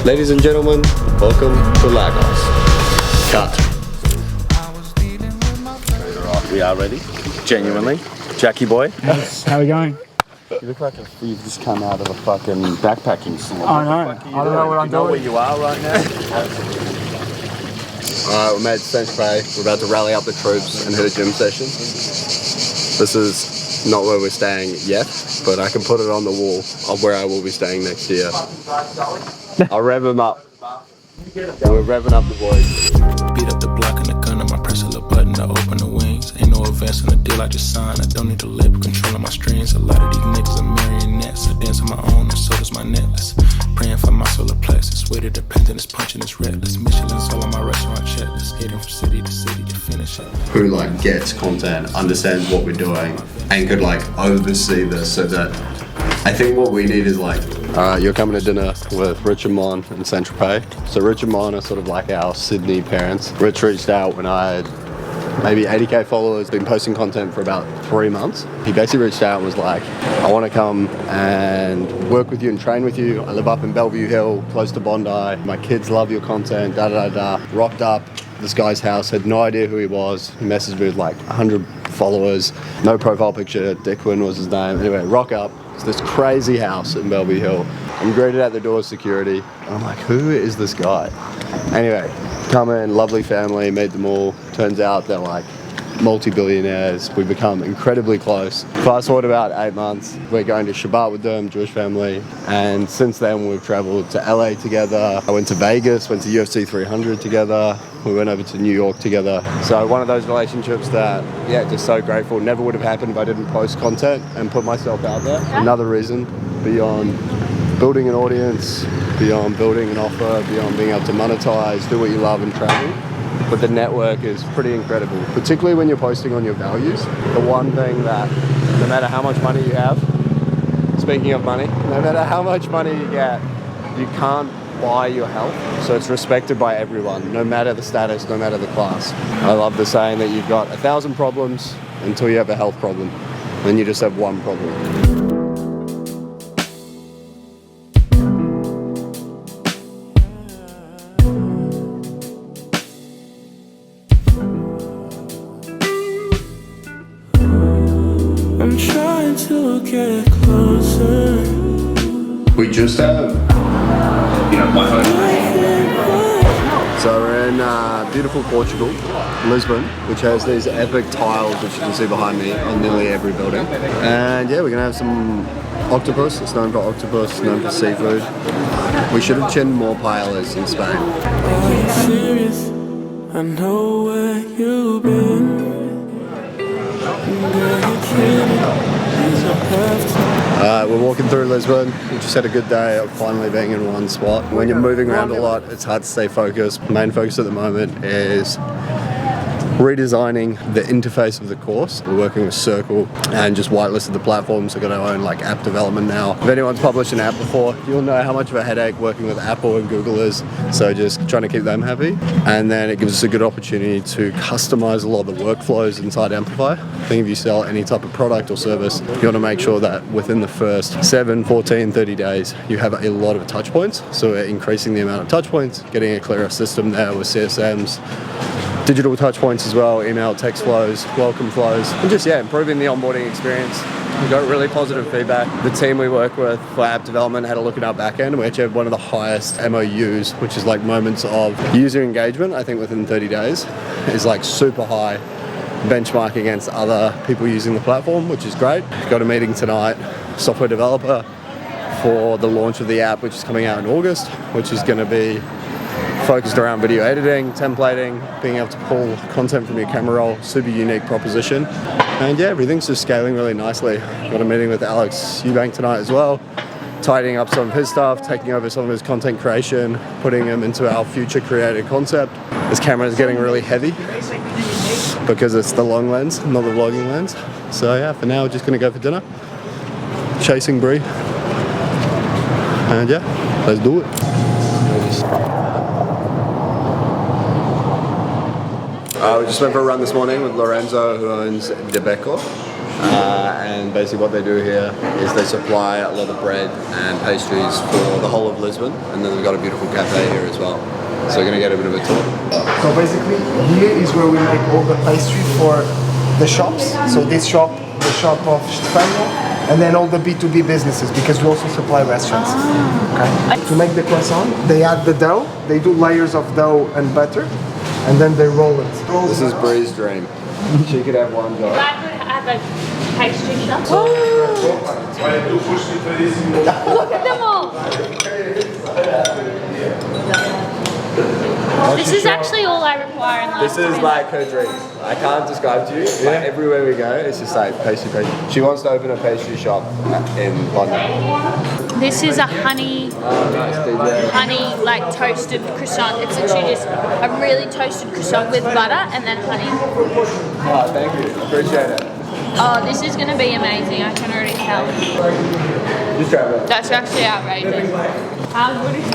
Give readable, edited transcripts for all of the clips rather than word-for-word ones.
Ladies and gentlemen, welcome to Lagos. Cut. We are ready. Genuinely. Jackie boy. Yes, how are we going? You look like you've just come out of a fucking backpacking store. I know. I don't know what I'm Do you know where doing. you are right now? Alright, we're made to Saint-Tropez. We're about to rally up the troops and hit a gym session. This is not where we're staying yet, but I can put it on the wall of where I will be staying next year. I'll rev them up. We're revving up the boys. Beat up the block and the gun on my press a little button to open the wings. Ain't no advance on the deal I just signed. I don't need to labor controlling my strings. A lot of these niggas are marionettes. I dance on my own and so does my necklace. Praying for my solar plexus. Way to dependent is punching is reckless. Michelin's all on my restaurant checklist. Skating from city to city to finish it. Who like gets content, understands what we're doing, and could like oversee this so that I think what we need is like, alright, you're coming to dinner with Rich and Mon in Saint-Tropez. So Rich and Mon are sort of like our Sydney parents. Rich reached out when I had maybe 80k followers, been posting content for about 3 months. He basically reached out and was like, I want to come and work with you and train with you. I live up in Bellevue Hill, close to Bondi. My kids love your content, da da da. Rocked up this guy's house, had no idea who he was. He messaged me with like 100 followers, no profile picture. Dickwin was his name. Anyway, rock up. It's this crazy house in Bellevue Hill. I'm greeted at the door of security. And I'm like, who is this guy? Anyway, come in, lovely family, made them all. Turns out they're like multi-billionaires. We've become incredibly close. Fast forward about 8 months, we're going to Shabbat with them, Jewish family. And since then we've traveled to LA together. I went to Vegas, went to UFC 300 together. We went over to New York together. So one of those relationships that, yeah, just so grateful. Never would have happened if I didn't post content and put myself out there. Another reason beyond building an audience, beyond building an offer, beyond being able to monetize, do what you love and travel. But the network is pretty incredible, particularly when you're posting on your values. The one thing that no matter how much money you have, speaking of money, no matter how much money you get, you can't buy your health. So it's respected by everyone, no matter the status, no matter the class. I love the saying that you've got 1,000 problems until you have a health problem. Then you just have one problem. I'm trying to get closer. We just have, my home. So we're in beautiful Portugal, Lisbon, which has these epic tiles, which you can see behind me, on nearly every building. And yeah, we're gonna have some octopus. It's known for octopus, it's known for seafood. We should have chinned more paellas in Spain. Are you serious? I know where you've been. We're walking through Lisbon. We just had a good day of finally being in one spot. When you're moving around a lot, it's hard to stay focused. Main focus at the moment is redesigning the interface of the course. We're working with Circle and just whitelisted the platform, so we've got our own like app development now. If anyone's published an app before, you'll know how much of a headache working with Apple and Google is. So just trying to keep them happy. And then it gives us a good opportunity to customize a lot of the workflows inside Amplify. I think if you sell any type of product or service, you want to make sure that within the first 7, 14, 30 days, you have a lot of touch points. So we're increasing the amount of touch points, getting a clearer system there with CSMs, digital touch points as well, email, text flows, welcome flows, and just, improving the onboarding experience. We got really positive feedback. The team we work with for app development had a look at our backend, and we actually have one of the highest MOUs, which is like moments of user engagement, I think within 30 days, is like super high, benchmark against other people using the platform, which is great. Got a meeting tonight, software developer, for the launch of the app, which is coming out in August, which is going to be focused around video editing, templating, being able to pull content from your camera roll, super unique proposition. And yeah, everything's just scaling really nicely. Got a meeting with Alex Eubank tonight as well, tidying up some of his stuff, taking over some of his content creation, putting him into our future creative concept. This camera is getting really heavy because it's the long lens, not the vlogging lens. So yeah, for now, we're just gonna go for dinner, chasing Brie. And yeah, let's do it. We just went for a run this morning with Lorenzo, who owns Debeco. And basically what they do here is they supply a lot of bread and pastries for the whole of Lisbon, and then they've got a beautiful cafe here as well. So we're going to get a bit of a tour. So basically, here is where we make all the pastry for the shops. So this shop, the shop of Stefano, and then all the B2B businesses, because we also supply restaurants. Okay. To make the croissant, they add the dough, they do layers of dough and butter, and then they roll it. This is Bree's dream. She could have one job. I could have a pastry shop. Look at them all. This is actually all I require in life. This is like her dream. I can't describe to you. Like everywhere we go, it's just like pastry. She wants to open a pastry shop in London. This is a honey like toasted croissant. It's literally just a really toasted croissant with butter and then honey. Oh, thank you. Appreciate it. Oh, this is going to be amazing. I can already tell. Just try it. That's actually outrageous. How good is it?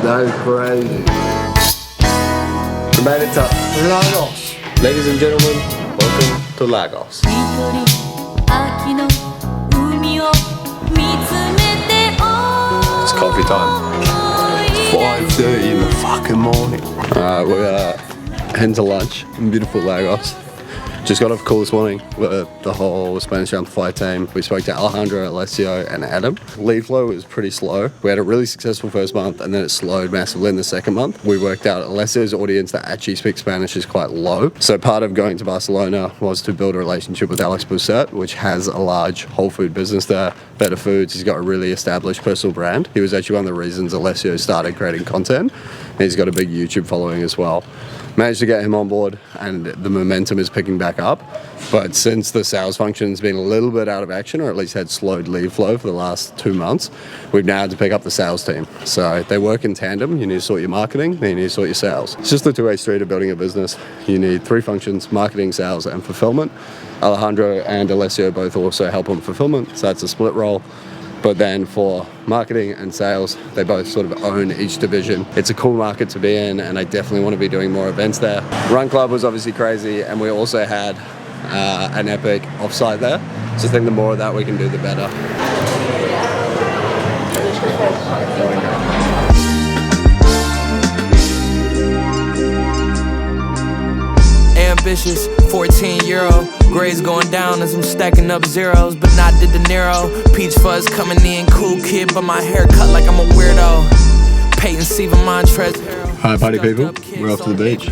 That is crazy. We made it to Lagos. Ladies and gentlemen, welcome to Lagos. It's coffee time. It's 5:30 in the fucking morning. We're heading to lunch in beautiful Lagos. Just got off call this morning with the whole Spanish Amplify team. We spoke to Alejandro, Alessio, and Adam. Lead flow was pretty slow. We had a really successful first month, and then it slowed massively in the second month. We worked out Alessio's audience that actually speaks Spanish is quite low. So part of going to Barcelona was to build a relationship with Alex Bousset, which has a large whole food business there. Better Foods, he's got a really established personal brand. He was actually one of the reasons Alessio started creating content. And he's got a big YouTube following as well. Managed to get him on board, and the momentum is picking back up. But since the sales function's been a little bit out of action, or at least had slowed lead flow for the last 2 months, we've now had to pick up the sales team. So they work in tandem. You need to sort your marketing, then you need to sort your sales. It's just the two-way street of building a business. You need 3 functions: marketing, sales, and fulfillment. Alejandro and Alessio both also help on fulfillment, so it's a split role. But then for marketing and sales, they both sort of own each division. It's a cool market to be in, and I definitely want to be doing more events there. Run Club was obviously crazy, and we also had an epic offsite there. So I think the more of that we can do, the better. Ambitious, 14-year-old. Grades going down as I'm stacking up zeros, but not the De Niro. Peach fuzz coming in, cool kid, but my hair cut like I'm a weirdo. Peyton Siva Montrez. Hi party people, we're off to the beach.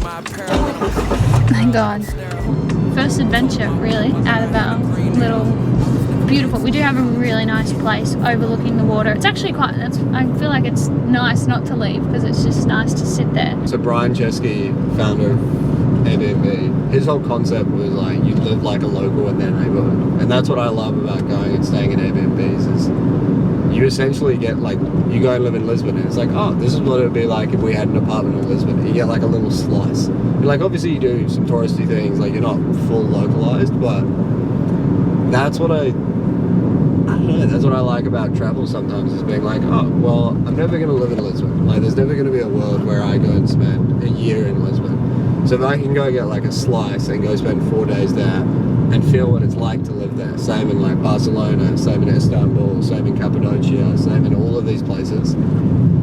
Thank God. First adventure, really, out of our little beautiful. We do have a really nice place overlooking the water. It's actually quite, I feel like it's nice not to leave because it's just nice to sit there. So Brian Chesky, founder of Airbnb, his whole concept was like you live like a local in their neighborhood. And that's what I love about going and staying in Airbnbs is you essentially get like, you go and live in Lisbon and it's like, oh, this is what it would be like if we had an apartment in Lisbon. You get like a little slice. And like obviously you do some touristy things, like you're not full localized, but that's what I don't know, that's what I like about travel sometimes, is being like, oh, well, I'm never going to live in Lisbon. Like there's never going to be a world where I go and spend a year in Lisbon. So if I can go get like a slice and go spend 4 days there and feel what it's like to live there. Same in like Barcelona, same in Istanbul, same in Cappadocia, same in all of these places.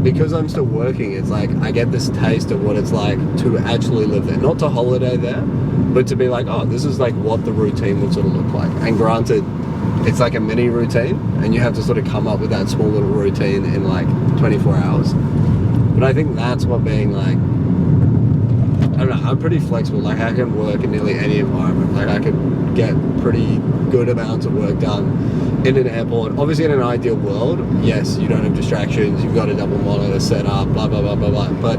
Because I'm still working, it's like I get this taste of what it's like to actually live there. Not to holiday there, but to be like, oh, this is like what the routine would sort of look like. And granted, it's like a mini routine and you have to sort of come up with that small little routine in like 24 hours. But I think that's what being like, I don't know, I'm pretty flexible. Like I can work in nearly any environment. Like I could get pretty good amounts of work done in an airport. Obviously in an ideal world, yes, you don't have distractions, you've got a double monitor set up, blah, blah, blah, blah, blah. But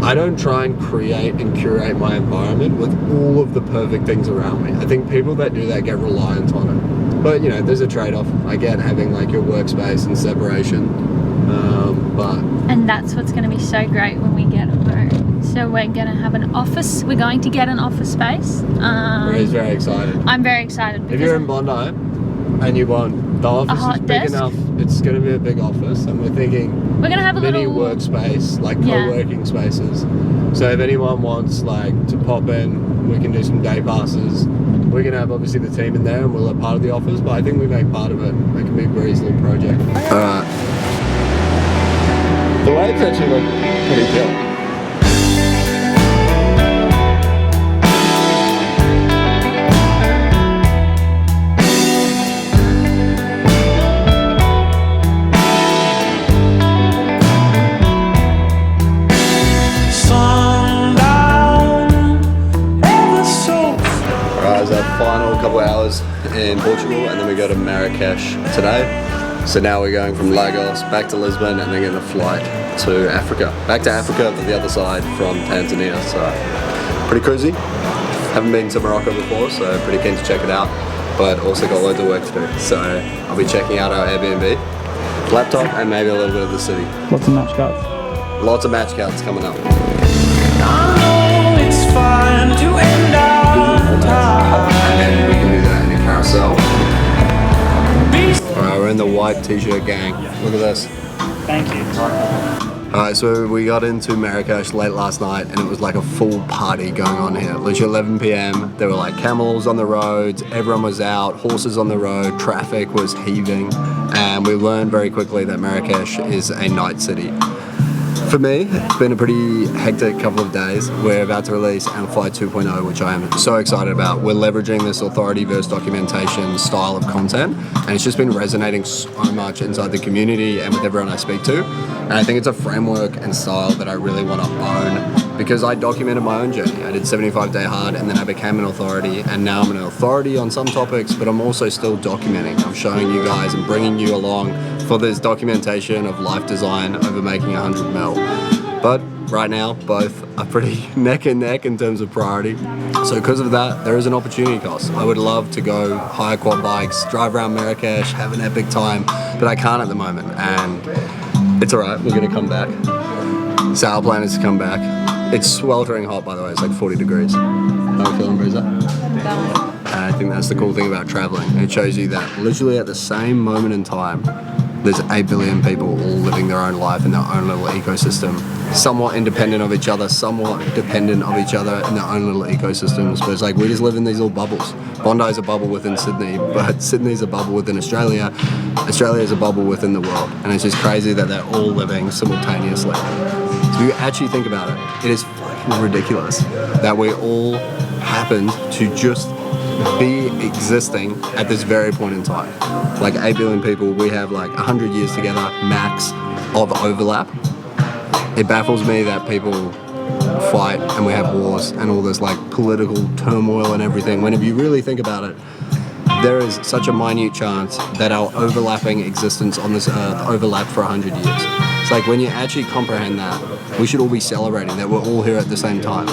I don't try and create and curate my environment with all of the perfect things around me. I think people that do that get reliant on it. But you know, there's a trade-off. I get having like your workspace and separation. And that's what's going to be so great when we get home. So we're going to have an office. We're going to get an office space. Ray's very excited. I'm very excited. If you're in Bondi and you want, the office is big desk. enough, it's going to be a big office, and we're thinking we're going to have a mini little workspace, like co-working spaces. So if anyone wants like to pop in, we can do some day passes. we're gonna have obviously the team in there and we'll have part of the office, but I think we make part of it. Make a big Breeze little project. Alright. The waves actually look pretty chill. Final couple hours in Portugal and then we go to Marrakesh today. So now we're going from Lagos back to Lisbon and then getting a flight to Africa. Back to Africa to the other side from Tanzania. So pretty cruisy. Haven't been to Morocco before, so pretty keen to check it out. But also got loads of work to do. So I'll be checking out our Airbnb, laptop and maybe a little bit of the city. Lots of match cards. Lots of match cards coming up. I know it's fine to end up. And then we can do that in a carousel. Alright, we're in the white t-shirt gang. Look at this. Thank you. Alright, so we got into Marrakesh late last night and it was like a full party going on here. Literally 11 PM, there were like camels on the roads, everyone was out, horses on the road, traffic was heaving, and we learned very quickly that Marrakesh is a night city. For me, it's been a pretty hectic couple of days. We're about to release Amplify 2.0, which I am so excited about. We're leveraging this authority versus documentation style of content, and it's just been resonating so much inside the community and with everyone I speak to. And I think it's a framework and style that I really want to own because I documented my own journey. I did 75 Day Hard and then I became an authority, and now I'm an authority on some topics, but I'm also still documenting. I'm showing you guys and bringing you along for this documentation of life design over making 100 mil. But right now, both are pretty neck and neck in terms of priority. So because of that, there is an opportunity cost. I would love to go hire quad bikes, drive around Marrakesh, have an epic time, but I can't at the moment. And it's all right, we're gonna come back. So our plan is to come back. It's sweltering hot, by the way, it's like 40 degrees. How are you feeling, Breezer? I think that's the cool thing about traveling. It shows you that literally at the same moment in time, there's 8 billion people all living their own life in their own little ecosystem, somewhat independent of each other, somewhat dependent of each other in their own little ecosystems. But it's like we just live in these little bubbles. Bondi's a bubble within Sydney, but Sydney's a bubble within Australia. Australia's a bubble within the world. And it's just crazy that they're all living simultaneously. So if you actually think about it, it is fucking ridiculous that we all happened to just be existing at this very point in time. Like 8 billion people, we have like 100 years together, max of overlap. It baffles me that people fight and we have wars and all this like political turmoil and everything, when if you really think about it, there is such a minute chance that our overlapping existence on this earth overlapped for 100 years. It's like when you actually comprehend that, we should all be celebrating that we're all here at the same time.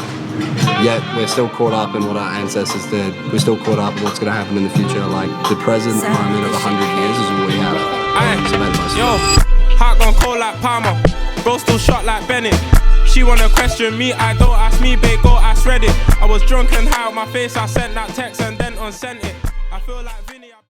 Yet we're still caught up in what our ancestors did. We're still caught up in what's going to happen in the future. Like the present moment of 100 years is all we have. So make the most of it. Yo, heart gone cold like Palmer, bro still shot like Bennett. She wanna question me, I don't ask me, babe, go ask Reddit. I was drunk and high on my face, I sent that text and then unsent it. I feel like